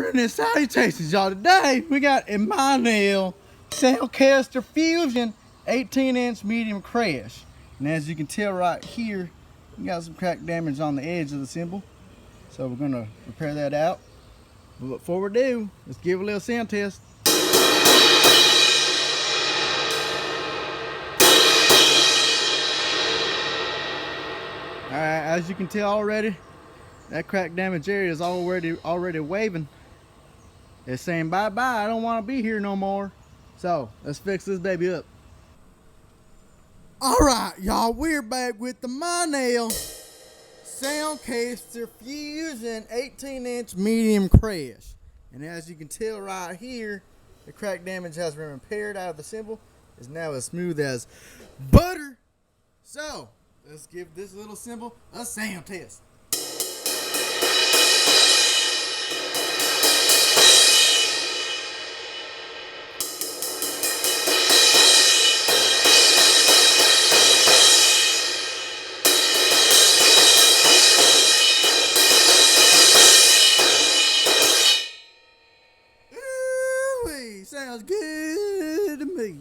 morning and salutations, y'all. Today we got a Meinl Soundcaster Fusion 18-inch medium crash. And as you can tell right here, we got some crack damage on the edge of the cymbal. So we're gonna repair that out. But before we do, let's give it a little sound test. Alright, as you can tell already, that crack damage area is already waving. It's saying bye-bye, I don't want to be here no more. So, let's fix this baby up. Alright, y'all, we're back with the Meinl Soundcaster Fusion 18-inch medium crash. And as you can tell right here, the crack damage has been repaired out of the cymbal. It's now as smooth as butter. So, let's give this little cymbal a sound test. Sounds good to me.